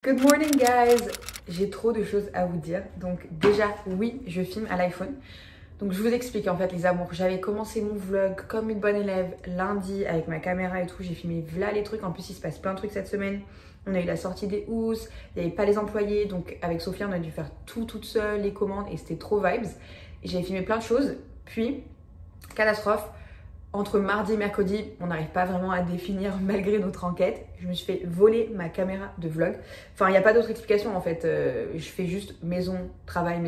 Good morning guys! J'ai trop de choses à vous dire. Donc déjà, oui, je filme à l'iPhone. Donc je vous explique en fait les amours. J'avais commencé mon vlog comme une bonne élève lundi avec ma caméra et tout. J'ai filmé voilà les trucs. En plus il se passe plein de trucs cette semaine. On a eu la sortie des housses, il n'y avait pas les employés. Donc avec Sophia on a dû faire tout toute seule, les commandes et c'était trop vibes. Et j'avais filmé plein de choses. Puis, catastrophe. Entre mardi et mercredi, on n'arrive pas vraiment à définir malgré notre enquête. Je me suis fait voler ma caméra de vlog. Enfin, il n'y a pas d'autre explication en fait. Je fais juste maison, travail.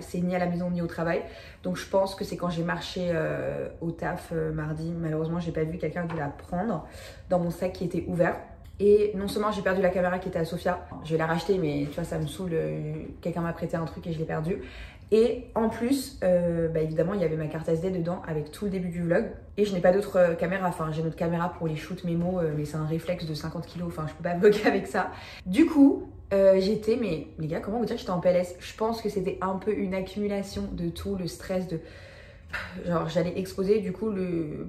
C'est ni à la maison ni au travail. Donc je pense que c'est quand j'ai marché au taf mardi. Malheureusement, j'ai pas vu quelqu'un de la prendre dans mon sac qui était ouvert. Et non seulement j'ai perdu la caméra qui était à Sophia, je vais la racheter mais tu vois ça me saoule, quelqu'un m'a prêté un truc et je l'ai perdu. Et en plus, évidemment il y avait ma carte SD dedans avec tout le début du vlog. Et je n'ai pas d'autre caméra, enfin j'ai une autre caméra pour les shoots mémo mais c'est un réflexe de 50 kg, enfin je peux pas vlogger avec ça. Du coup, j'étais, mais les gars comment vous dire que j'étais en PLS. Je pense que c'était un peu une accumulation de tout le stress de... Genre j'allais exposer, du coup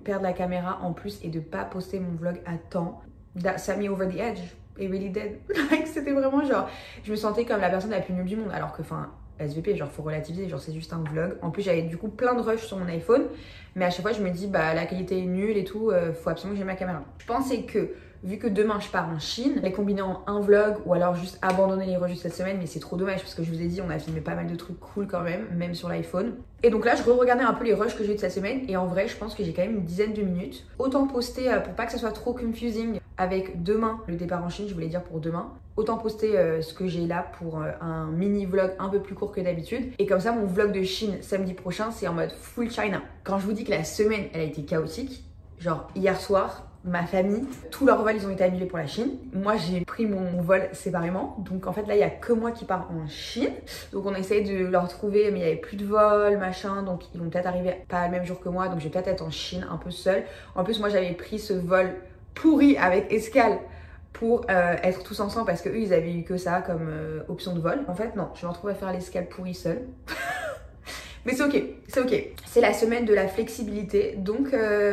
perdre la caméra en plus et de pas poster mon vlog à temps. That set me over the edge. It really did. C'était vraiment genre, je me sentais comme la personne la plus nulle du monde. Alors que, enfin, SVP, genre, faut relativiser. Genre, c'est juste un vlog. En plus, j'avais du coup plein de rush sur mon iPhone. Mais à chaque fois, je me dis, bah, la qualité est nulle et tout. Faut absolument que j'ai ma caméra. Je pensais que, vu que demain je pars en Chine, les combiner en un vlog ou alors juste abandonner les rushs cette semaine. Mais c'est trop dommage parce que je vous ai dit, on a filmé pas mal de trucs cool quand même sur l'iPhone. Et donc là, je re-regardais un peu les rushs que j'ai eu de cette semaine. Et en vrai, je pense que j'ai quand même une dizaine de minutes. Autant poster pour pas que ça soit trop confusing. Avec demain, le départ en Chine, je voulais dire pour demain. Autant poster ce que j'ai là pour un mini vlog un peu plus court que d'habitude. Et comme ça, mon vlog de Chine samedi prochain, c'est en mode full China. Quand je vous dis que la semaine, elle a été chaotique, genre hier soir, ma famille, tous leurs vols, ils ont été annulés pour la Chine. Moi, j'ai pris mon vol séparément. Donc en fait, là, il n'y a que moi qui pars en Chine. Donc on a essayé de leur trouver, mais il n'y avait plus de vol, machin. Donc ils vont peut-être arriver pas le même jour que moi. Donc je vais peut-être être en Chine un peu seule. En plus, moi, j'avais pris ce vol pourri avec escale pour être tous ensemble parce que eux ils avaient eu que ça comme option de vol. En fait non, je me retrouve à faire l'escale pourrie seule. Mais c'est ok, c'est ok. C'est la semaine de la flexibilité. Donc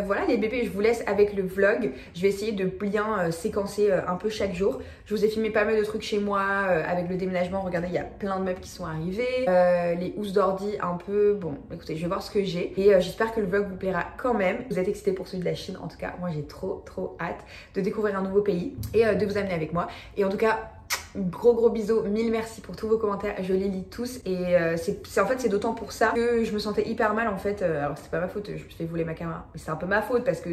voilà les bébés, je vous laisse avec le vlog. Je vais essayer de bien séquencer un peu chaque jour. Je vous ai filmé pas mal de trucs chez moi avec le déménagement. Regardez, il y a plein de meubles qui sont arrivés. Les housses d'ordi un peu. Bon, écoutez, je vais voir ce que j'ai. Et j'espère que le vlog vous plaira quand même. Vous êtes excités pour celui de la Chine. En tout cas, moi j'ai trop hâte de découvrir un nouveau pays et de vous amener avec moi. Et en tout cas... Gros bisous, mille merci pour tous vos commentaires, je les lis tous et c'est d'autant pour ça que je me sentais hyper mal en fait, alors c'est pas ma faute, je me suis fait voler ma caméra, mais c'est un peu ma faute parce que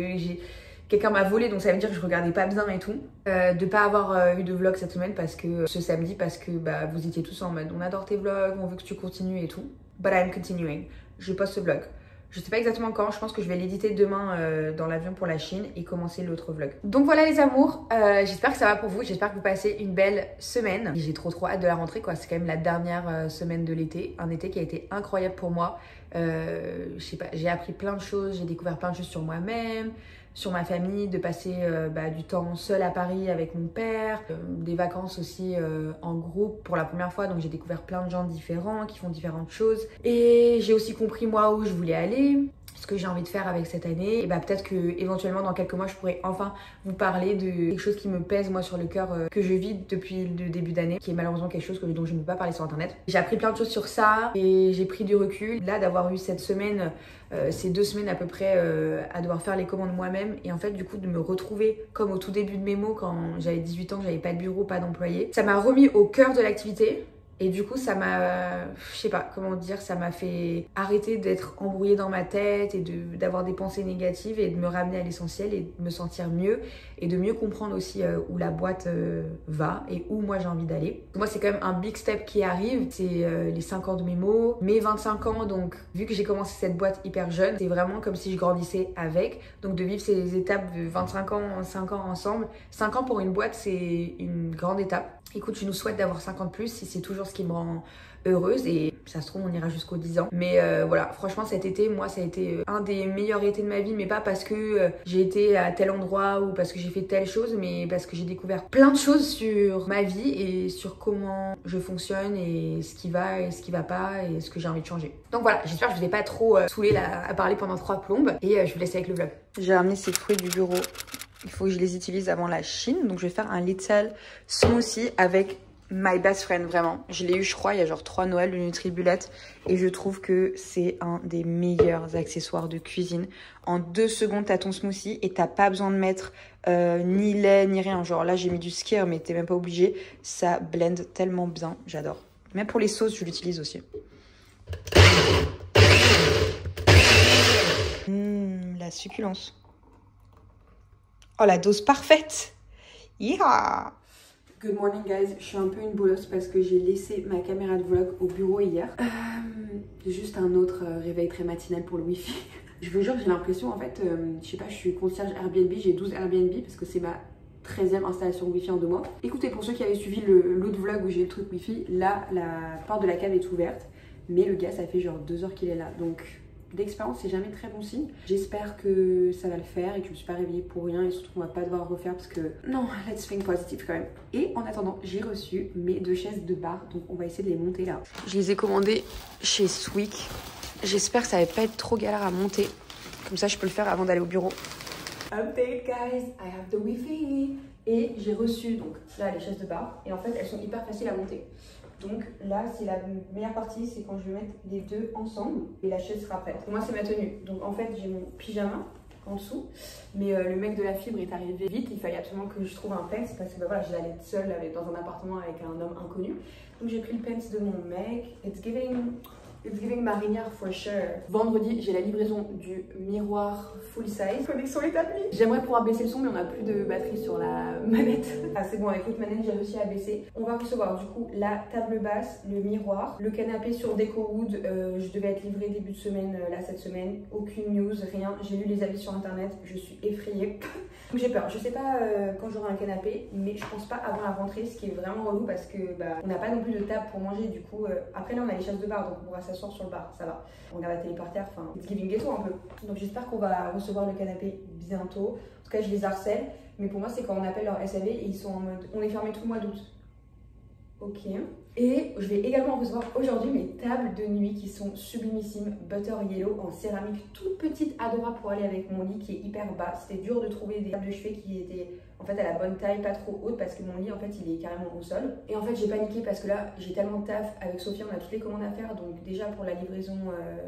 quelqu'un m'a volé donc ça veut dire que je regardais pas bien et tout, de pas avoir eu de vlog cette semaine parce que ce samedi parce que bah, vous étiez tous en mode on adore tes vlogs, on veut que tu continues et tout, but I'm continuing, je poste ce vlog. Je sais pas exactement quand, je pense que je vais l'éditer demain dans l'avion pour la Chine et commencer l'autre vlog. Donc voilà les amours, j'espère que ça va pour vous, j'espère que vous passez une belle semaine. J'ai trop hâte de la rentrée quoi, c'est quand même la dernière semaine de l'été, un été qui a été incroyable pour moi. Je sais pas, j'ai appris plein de choses, j'ai découvert plein de choses sur moi-même, sur ma famille, de passer du temps seul à Paris avec mon père, des vacances aussi en groupe pour la première fois, donc j'ai découvert plein de gens différents qui font différentes choses et j'ai aussi compris moi où je voulais aller, ce que j'ai envie de faire avec cette année et peut-être que éventuellement dans quelques mois je pourrais enfin vous parler de quelque chose qui me pèse moi sur le cœur que je vis depuis le début d'année, qui est malheureusement quelque chose dont je ne peux pas parler sur internet. J'ai appris plein de choses sur ça et j'ai pris du recul là d'avoir eu cette semaine, ces 2 semaines à peu près à devoir faire les commandes moi-même et en fait du coup de me retrouver comme au tout début de mes mots quand j'avais 18 ans, que j'avais pas de bureau, pas d'employé. Ça m'a remis au cœur de l'activité. Et du coup, ça m'a, je sais pas comment dire, ça m'a fait arrêter d'être embrouillée dans ma tête et d'avoir des pensées négatives et de me ramener à l'essentiel et de me sentir mieux et de mieux comprendre aussi où la boîte va et où moi j'ai envie d'aller. Moi, c'est quand même un big step qui arrive, c'est les 5 ans de mes mots, mes 25 ans. Donc, vu que j'ai commencé cette boîte hyper jeune, c'est vraiment comme si je grandissais avec. Donc, de vivre ces étapes de 25 ans, 5 ans ensemble. 5 ans pour une boîte, c'est une grande étape. Écoute, je nous souhaite d'avoir 50 plus si c'est toujours ce qui me rend heureuse et ça se trouve on ira jusqu'aux 10 ans. Mais voilà, franchement cet été, moi ça a été un des meilleurs étés de ma vie, mais pas parce que j'ai été à tel endroit ou parce que j'ai fait telle chose, mais parce que j'ai découvert plein de choses sur ma vie et sur comment je fonctionne et ce qui va et ce qui va pas et ce que j'ai envie de changer. Donc voilà, j'espère que je vous ai pas trop saoulé là, à parler pendant 3 plombes et je vous laisse avec le vlog. J'ai ramené ces fruits du bureau. Il faut que je les utilise avant la Chine. Donc, je vais faire un little smoothie avec my best friend, vraiment. Je l'ai eu, je crois, il y a genre 3 Noëls, le Nutribullet. Et je trouve que c'est un des meilleurs accessoires de cuisine. En 2 secondes, t'as ton smoothie et t'as pas besoin de mettre ni lait, ni rien. Genre là, j'ai mis du skyr, mais t'es même pas obligé. Ça blend tellement bien, j'adore. Même pour les sauces, je l'utilise aussi. La succulence. Oh, la dose parfaite. Yeah. Good morning guys, je suis un peu une bolosse parce que j'ai laissé ma caméra de vlog au bureau hier. Juste un autre réveil très matinal pour le wifi. Je vous jure que j'ai l'impression en fait, je sais pas, je suis concierge Airbnb, j'ai 12 Airbnb parce que c'est ma 13e installation wifi en 2 mois. Écoutez, pour ceux qui avaient suivi l'autre vlog où j'ai le truc wifi, là la porte de la cave est ouverte, mais le gars ça fait genre 2 heures qu'il est là, donc d'expérience c'est jamais très bon signe. J'espère que ça va le faire et que je me suis pas réveillée pour rien et surtout qu'on va pas devoir refaire parce que non, let's think positive quand même. Et en attendant, j'ai reçu mes 2 chaises de bar, donc on va essayer de les monter là. Je les ai commandées chez Swick. J'espère que ça va pas être trop galère à monter, comme ça je peux le faire avant d'aller au bureau. Update guys, I have the wifi. Et j'ai reçu donc là les chaises de bar et en fait elles sont hyper faciles à monter. Donc là, c'est la meilleure partie, c'est quand je vais mettre les deux ensemble et la chaise sera prête. Pour moi, c'est ma tenue. Donc en fait, j'ai mon pyjama en dessous, mais le mec de la fibre est arrivé vite. Il fallait absolument que je trouve un pants parce que bah, voilà, j'allais être seule dans un appartement avec un homme inconnu. Donc j'ai pris le pants de mon mec. It's giving marinière for sure. Vendredi, j'ai la livraison du miroir full size. Connexion établie. J'aimerais pouvoir baisser le son, mais on n'a plus de batterie sur la manette. Ah, c'est bon, avec l'autre manette, j'ai réussi à baisser. On va recevoir du coup la table basse, le miroir, le canapé sur DecoWood. Je devais être livrée début de semaine, là, cette semaine. Aucune news, rien. J'ai lu les avis sur internet, je suis effrayée. Donc j'ai peur. Je sais pas quand j'aurai un canapé, mais je pense pas avant la rentrée, ce qui est vraiment relou parce que bah, on n'a pas non plus de table pour manger. Du coup, après là, on a les chaises de bar, donc on pourra s'asseoir sur le bar, ça va. On a la télé par terre, enfin, it's giving ghetto un peu. Donc j'espère qu'on va recevoir le canapé bientôt. En tout cas, je les harcèle, mais pour moi, c'est quand on appelle leur SAV et ils sont en mode on est fermé tout le mois d'août. Ok. Et je vais également recevoir aujourd'hui mes tables de nuit qui sont sublimissimes, butter yellow en céramique toute petite, adorable pour aller avec mon lit qui est hyper bas. C'était dur de trouver des tables de chevet qui étaient en fait à la bonne taille, pas trop haute parce que mon lit en fait il est carrément au sol. Et en fait j'ai paniqué parce que là j'ai tellement de taf avec Sophie, on a toutes les commandes à faire, donc déjà pour la livraison,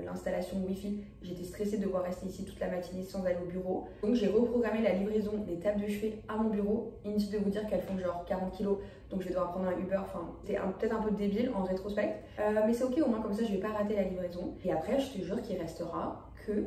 l'installation wifi, j'étais stressée de devoir rester ici toute la matinée sans aller au bureau. Donc j'ai reprogrammé la livraison des tables de chevet à mon bureau. Inutile de vous dire qu'elles font genre 40 kg, donc je vais devoir prendre un Uber, enfin c'est peut-être un peu débile en rétrospect, mais c'est ok, au moins comme ça je vais pas rater la livraison. Et après je te jure qu'il restera que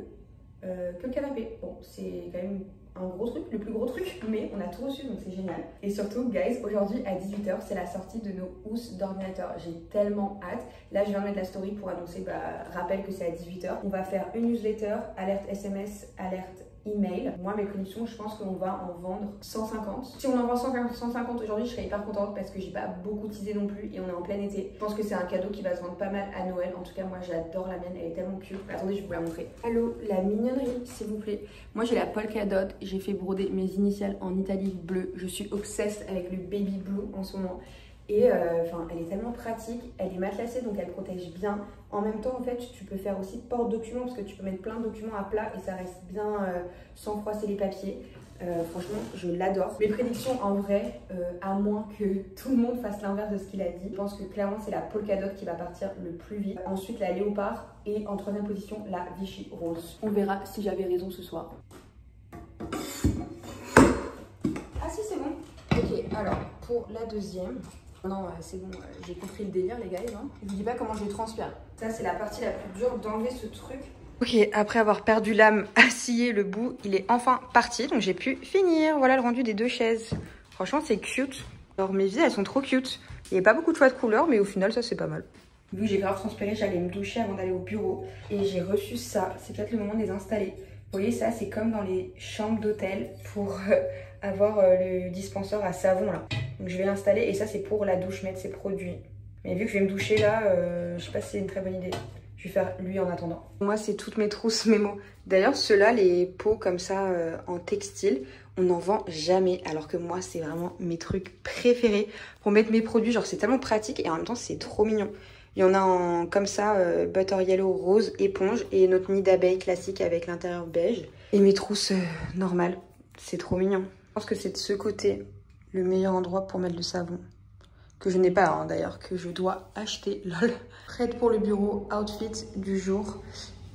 le canapé. Bon, c'est quand même un gros truc, le plus gros truc, mais on a tout reçu donc c'est génial. Et surtout guys, aujourd'hui à 18 h c'est la sortie de nos housses d'ordinateur. J'ai tellement hâte. Là je viens de mettre la story pour annoncer, rappel que c'est à 18 h. On va faire une newsletter, alerte SMS, alerte email. Moi mes prédictions, je pense qu'on va en vendre 150. Si on en vend 150 aujourd'hui, je serais hyper contente parce que j'ai pas beaucoup teasé non plus et on est en plein été. Je pense que c'est un cadeau qui va se vendre pas mal à Noël. En tout cas moi j'adore la mienne, elle est tellement cute. Attendez, je vais vous la montrer. Allô, la mignonnerie s'il vous plaît. Moi j'ai la polka dot, j'ai fait broder mes initiales en italique bleu. Je suis obsesse avec le baby blue en ce moment. Et elle est tellement pratique, elle est matelassée donc elle protège bien. En même temps en fait tu peux faire aussi porte-documents parce que tu peux mettre plein de documents à plat et ça reste bien sans froisser les papiers. Franchement je l'adore. Mes prédictions en vrai, à moins que tout le monde fasse l'inverse de ce qu'il a dit, je pense que clairement c'est la polka dot qui va partir le plus vite. Ensuite la léopard et en 3e position la Vichy rose. On verra si j'avais raison ce soir. Ah si c'est bon. Ok, alors pour la deuxième. Non, c'est bon, j'ai compris le délire les gars, hein. Je vous dis pas comment je transpire. Ça c'est la partie la plus dure d'enlever ce truc. Ok, après avoir perdu l'âme à scier le bout, il est enfin parti, donc j'ai pu finir. Voilà le rendu des 2 chaises. Franchement c'est cute. Alors mes vis elles sont trop cute. Il n'y a pas beaucoup de choix de couleurs, mais au final ça c'est pas mal. Vu que j'ai grave transpiré, j'allais me doucher avant d'aller au bureau. Et j'ai reçu ça, c'est peut-être le moment de les installer. Vous voyez ça, c'est comme dans les chambres d'hôtel pour avoir le dispenseur à savon là. Donc je vais l'installer et ça c'est pour la douche, mettre ses produits. Mais vu que je vais me doucher là, je sais pas si c'est une très bonne idée. Je vais faire lui en attendant. Moi c'est toutes mes trousses mémo. D'ailleurs ceux-là, les pots comme ça en textile, on n'en vend jamais. Alors que moi c'est vraiment mes trucs préférés pour mettre mes produits. Genre c'est tellement pratique et en même temps c'est trop mignon. Il y en a en comme ça, butter yellow, rose, éponge et notre nid d'abeille classique avec l'intérieur beige. Et mes trousses normales, c'est trop mignon. Je pense que c'est de ce côté le meilleur endroit pour mettre le savon. que je n'ai pas hein, d'ailleurs, que je dois acheter, lol. Prête pour le bureau, outfit du jour.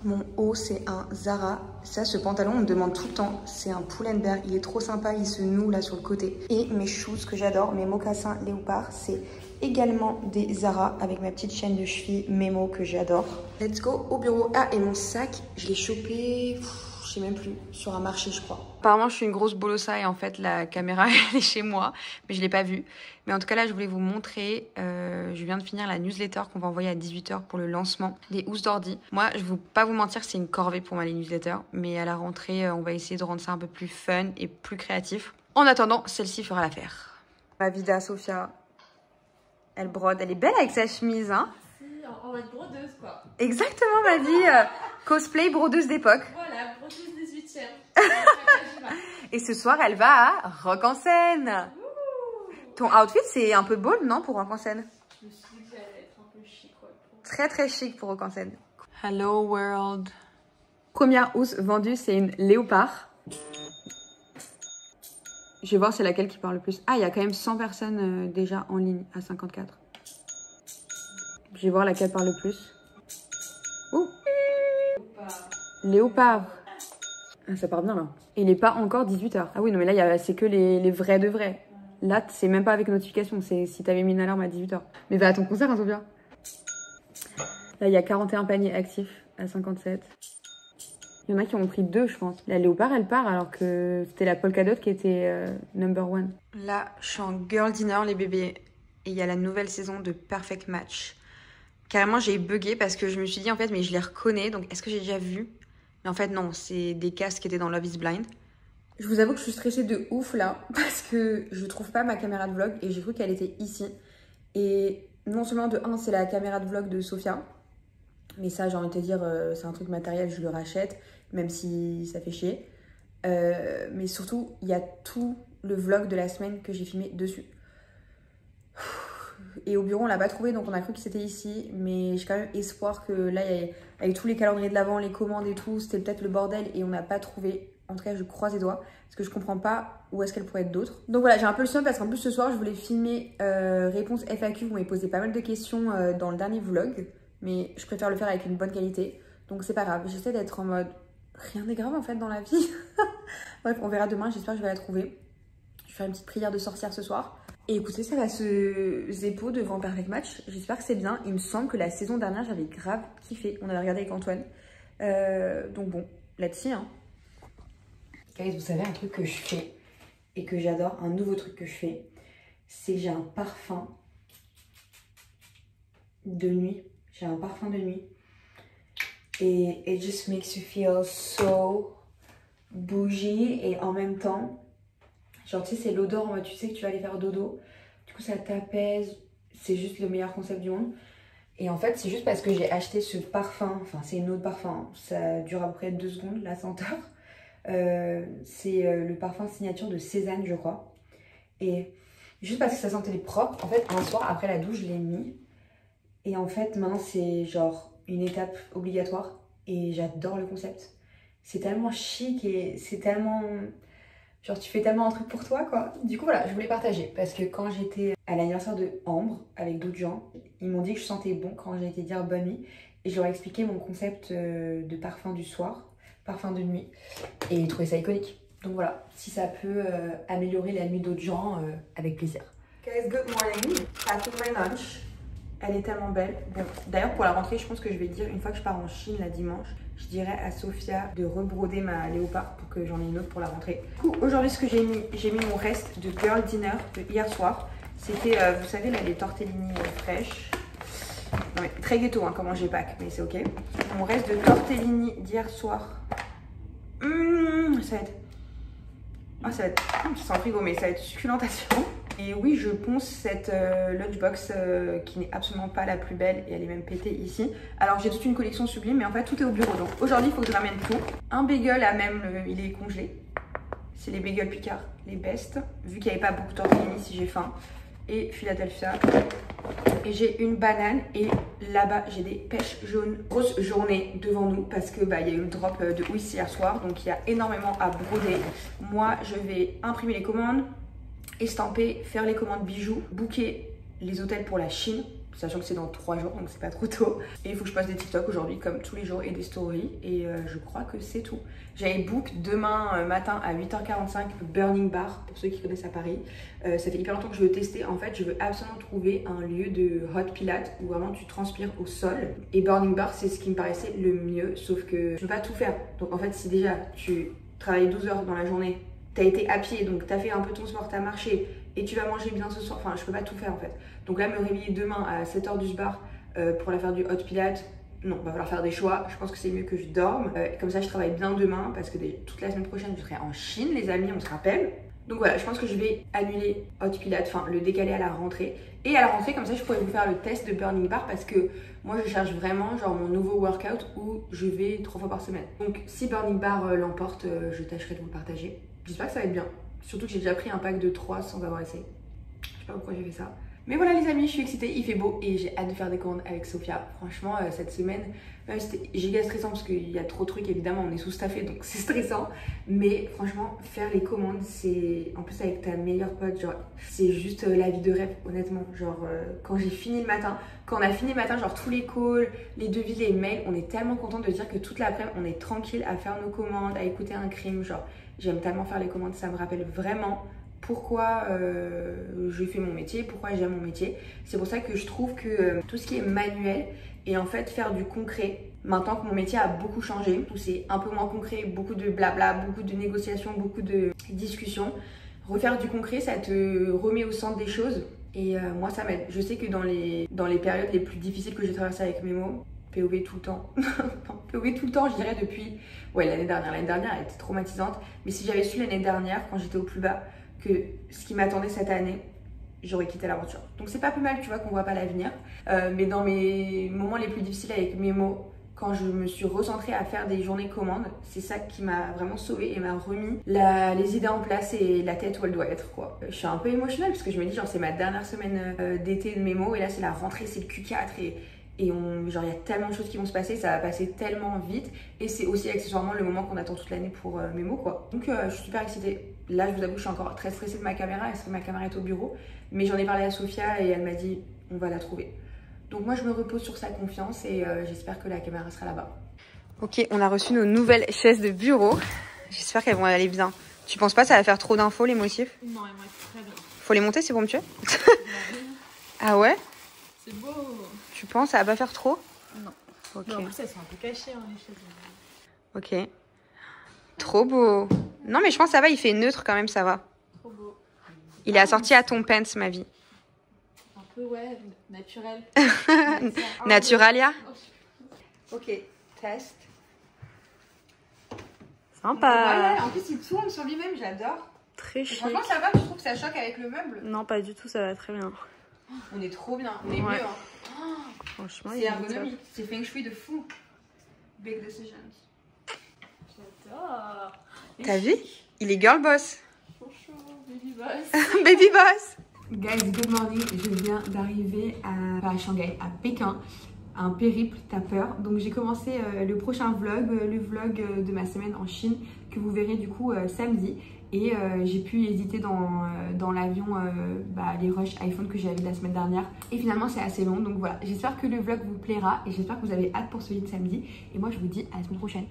Mon haut, c'est un Zara. Ça, ce pantalon, on me demande tout le temps. C'est un Pull&Bear. Il est trop sympa. Il se noue là sur le côté. Et mes shoes que j'adore, mes mocassins léopard, c'est également des Zara avec ma petite chaîne de cheville Memo que j'adore. Let's go au bureau. Ah, et mon sac, je l'ai chopé, je sais même plus, sur un marché, je crois. Apparemment, je suis une grosse bolossa et en fait, la caméra, elle est chez moi, mais je l'ai pas vue. Mais en tout cas, là, je voulais vous montrer, je viens de finir la newsletter qu'on va envoyer à 18 h pour le lancement des housses d'ordi. Moi, je ne vais pas vous mentir, c'est une corvée pour moi, les newsletters. Mais à la rentrée, on va essayer de rendre ça un peu plus fun et plus créatif. En attendant, celle-ci fera l'affaire. Ma vida, Sophia, elle brode. Elle est belle avec sa chemise, hein? En mode brodeuse, quoi. Exactement, ma vie. Cosplay brodeuse d'époque. Voilà, brodeuse 18e. Et ce soir, elle va à Rock en Seine. Ton outfit, c'est un peu bold, non, pour Rock en Seine? Je me suis dit que j'allais être un peu chic, ouais. Très, très chic pour Rock en Seine. Hello world. Première housse vendue, c'est une léopard. Je vais voir c'est laquelle qui parle le plus. Ah, il y a quand même 100 personnes déjà en ligne à 54. Je vais voir laquelle parle le plus. Ouh. Léopard. Ah, ça part bien là. Et il n'est pas encore 18 h. Ah oui, non, mais là, c'est que les vrais de vrais. Là, c'est même pas avec notification. C'est si t'avais mis une alarme à 18 h. Mais va à ton concert, hein, Sophia. Là, il y a 41 paniers actifs à 57. Il y en a qui ont pris 2, je pense. La léopard, elle part alors que c'était la Polkadot qui était number 1. Là, je suis en girl dinner, les bébés. Et il y a la nouvelle saison de Perfect Match. Carrément, j'ai bugué parce que je me suis dit, en fait, mais je les reconnais. Donc, est-ce que j'ai déjà vu? Mais en fait, non. C'est des castes qui étaient dans Love is Blind. Je vous avoue que je suis stressée de ouf, là. Parce que je trouve pas ma caméra de vlog. Et j'ai cru qu'elle était ici. Et non seulement, de 1, c'est la caméra de vlog de Sophia. Mais ça, j'ai envie de te dire, c'est un truc matériel, je le rachète, même si ça fait chier. Mais surtout, il y a tout le vlog de la semaine que j'ai filmé dessus. Et au bureau, on l'a pas trouvé, donc on a cru que c'était ici. Mais j'ai quand même espoir que là, avec tous les calendriers de l'avant, les commandes et tout, c'était peut-être le bordel et on n'a pas trouvé. En tout cas, je croise les doigts parce que je comprends pas où est-ce qu'elle pourrait être d'autres. Donc voilà, j'ai un peu le seum parce qu'en plus, ce soir, je voulais filmer réponse FAQ. Vous m'avez posé pas mal de questions dans le dernier vlog. Mais je préfère le faire avec une bonne qualité. Donc c'est pas grave. J'essaie d'être en mode rien n'est grave en fait dans la vie. Bref, on verra demain. J'espère que je vais la trouver. Je vais faire une petite prière de sorcière ce soir. Et écoutez, ça va se zépo devant Perfect Match. J'espère que c'est bien. Il me semble que la saison dernière, j'avais grave kiffé. On avait regardé avec Antoine. Donc bon, là-dessus. Hein. Guys, vous savez un truc que je fais et que j'adore, un nouveau truc que je fais, c'est que j'ai un parfum de nuit. J'ai un parfum de nuit. Et it just makes you feel so bougie. Et en même temps, genre tu sais, c'est l'odeur, tu sais que tu vas aller faire dodo. Du coup, ça t'apaise. C'est juste le meilleur concept du monde. Et en fait, c'est juste parce que j'ai acheté ce parfum. Enfin, c'est une autre parfum. Ça dure à peu près 2 secondes, la senteur. C'est le parfum signature de Cézanne, je crois. Et juste parce que ça sentait propre, en fait, un soir, après la douche, je l'ai mis. Et en fait, maintenant, c'est genre une étape obligatoire. Et j'adore le concept. C'est tellement chic et c'est tellement... Genre, tu fais tellement un truc pour toi, quoi. Du coup, voilà, je voulais partager. Parce que quand j'étais à l'anniversaire de Ambre, avec d'autres gens, ils m'ont dit que je sentais bon quand j'ai été dire bonne nuit. Et je leur ai expliqué mon concept de parfum du soir, parfum de nuit. Et ils trouvaient ça iconique. Donc voilà, si ça peut améliorer la nuit d'autres gens, avec plaisir. Guys, good morning. Packing my lunch. Elle est tellement belle. Bon, d'ailleurs, pour la rentrée, je pense que je vais dire, une fois que je pars en Chine, la dimanche, je dirais à Sophia de rebroder ma léopard pour que j'en ai une autre pour la rentrée. Du coup, aujourd'hui, ce que j'ai mis mon reste de girl dinner de hier soir. C'était, vous savez, là, les tortellini fraîches. Non, mais très ghetto, hein, comment j'ai pack, mais c'est ok. Mon reste de tortellini d'hier soir. Ça va être... Ah, ça va être... c'est en frigo, mais ça va être succulentation. Et oui, je ponce cette lunchbox qui n'est absolument pas la plus belle et elle est même pétée ici. Alors j'ai toute une collection sublime, mais en fait tout est au bureau. Donc aujourd'hui, il faut que je ramène tout. Un bagel à même, il est congelé. C'est les bagels Picard, les best. Vu qu'il n'y avait pas beaucoup de tortellini si j'ai faim. Et Philadelphia. Et j'ai une banane et là-bas j'ai des pêches jaunes. Grosse journée devant nous parce que bah, y a eu le drop de Wish hier soir. Donc il y a énormément à broder. Moi, je vais imprimer les commandes, estamper, faire les commandes bijoux, booker les hôtels pour la Chine, sachant que c'est dans 3 jours, donc c'est pas trop tôt. Et il faut que je passe des TikTok aujourd'hui, comme tous les jours, et des stories. Et je crois que c'est tout. J'avais book demain matin à 8h45 Burning Bar, pour ceux qui connaissent à Paris. Ça fait hyper longtemps que je veux tester. En fait, je veux absolument trouver un lieu de hot pilates où vraiment tu transpires au sol. Et Burning Bar, c'est ce qui me paraissait le mieux, sauf que je peux pas tout faire. Donc en fait, si déjà tu travailles 12 heures dans la journée, t'as été à pied, donc t'as fait un peu ton sport, t'as marché, et tu vas manger bien ce soir, enfin je peux pas tout faire en fait. Donc là, me réveiller demain à 7h du bar pour aller faire du hot pilates, non, va falloir faire des choix. Je pense que c'est mieux que je dorme. Comme ça, je travaille bien demain parce que toute la semaine prochaine, je serai en Chine, les amis, on se rappelle. Donc voilà, je pense que je vais annuler hot pilates, enfin le décaler à la rentrée. Et à la rentrée, comme ça, je pourrais vous faire le test de Burning Bar parce que moi, je cherche vraiment genre mon nouveau workout où je vais 3 fois par semaine. Donc si Burning Bar l'emporte, je tâcherai de vous le partager. J'espère que ça va être bien. Surtout que j'ai déjà pris un pack de 3 sans avoir essayé. Je sais pas pourquoi j'ai fait ça. Mais voilà les amis, je suis excitée, il fait beau et j'ai hâte de faire des commandes avec Sophia. Franchement, cette semaine, c'était giga stressant parce qu'il y a trop de trucs, évidemment, on est sous-staffé donc c'est stressant. Mais franchement, faire les commandes, c'est... En plus avec ta meilleure pote, genre, c'est juste la vie de rêve, honnêtement. Genre, quand j'ai fini le matin, quand on a fini le matin, genre tous les calls, les devis, les mails, on est tellement content de dire que toute l'après-midi, on est tranquille à faire nos commandes, à écouter un crime, genre... J'aime tellement faire les commandes, ça me rappelle vraiment pourquoi je fais mon métier, pourquoi j'aime mon métier. C'est pour ça que je trouve que tout ce qui est manuel et en fait faire du concret, maintenant que mon métier a beaucoup changé, où c'est un peu moins concret, beaucoup de blabla, beaucoup de négociations, beaucoup de discussions, refaire du concret, ça te remet au centre des choses et moi ça m'aide. Je sais que dans les périodes les plus difficiles que j'ai traversées avec Memo, POV tout le temps. POV tout le temps, je dirais depuis... Ouais, l'année dernière. L'année dernière, elle était traumatisante. Mais si j'avais su l'année dernière, quand j'étais au plus bas, que ce qui m'attendait cette année, j'aurais quitté l'aventure. Donc c'est pas plus mal, tu vois, qu'on voit pas l'avenir. Mais dans mes moments les plus difficiles avec Memo, quand je me suis recentrée à faire des journées commandes, c'est ça qui m'a vraiment sauvée et m'a remis les idées en place et la tête où elle doit être, quoi. Je suis un peu émotionnelle parce que je me dis, genre, c'est ma dernière semaine d'été de Memo et là, c'est la rentrée, c'est le Q4 et genre il y a tellement de choses qui vont se passer, ça va passer tellement vite et c'est aussi accessoirement le moment qu'on attend toute l'année pour Memo, quoi. Donc je suis super excitée. Là je vous avoue je suis encore très stressée de ma caméra parce que ma caméra est au bureau, mais j'en ai parlé à Sophia et elle m'a dit on va la trouver. Donc moi je me repose sur sa confiance et j'espère que la caméra sera là-bas. Ok, on a reçu nos nouvelles chaises de bureau. J'espère qu'elles vont aller bien. Tu penses pas que ça va faire trop d'infos les motifs? Non, elles vont être très bien. Faut les monter, c'est pour me tuer? Ah ouais? C'est beau. Tu penses ça va pas faire trop? Non. Ok. Mais en plus, elles sont un peu cachées, hein, les chaises. Ok. Trop beau. Non, mais je pense que ça va, il fait neutre quand même, ça va. Trop beau. Il est assorti à ton pants, ma vie. Un peu, ouais, naturel. Naturalia. Ok, test. Sympa. Ouais, en plus, il tourne sur lui-même, j'adore. Très chic. Franchement, ça va, je trouve que ça choque avec le meuble. Non, pas du tout, ça va très bien. On est trop bien, on est Ouais. mieux. Hein. Franchement, C'est il est ergonomique, c'est feng shui de fou. Big decisions. J'adore. T'as vu? Il est girl boss. Bonjour, baby boss. Baby boss. Guys, good morning. Je viens d'arriver à Shanghai, à Pékin. Un périple tapeur. Donc j'ai commencé le prochain vlog, le vlog de ma semaine en Chine que vous verrez du coup samedi. Et j'ai pu hésiter dans l'avion les rushs iPhone que j'avais la semaine dernière. Et finalement c'est assez long. Donc voilà, j'espère que le vlog vous plaira et j'espère que vous avez hâte pour celui de samedi. Et moi je vous dis à la semaine prochaine.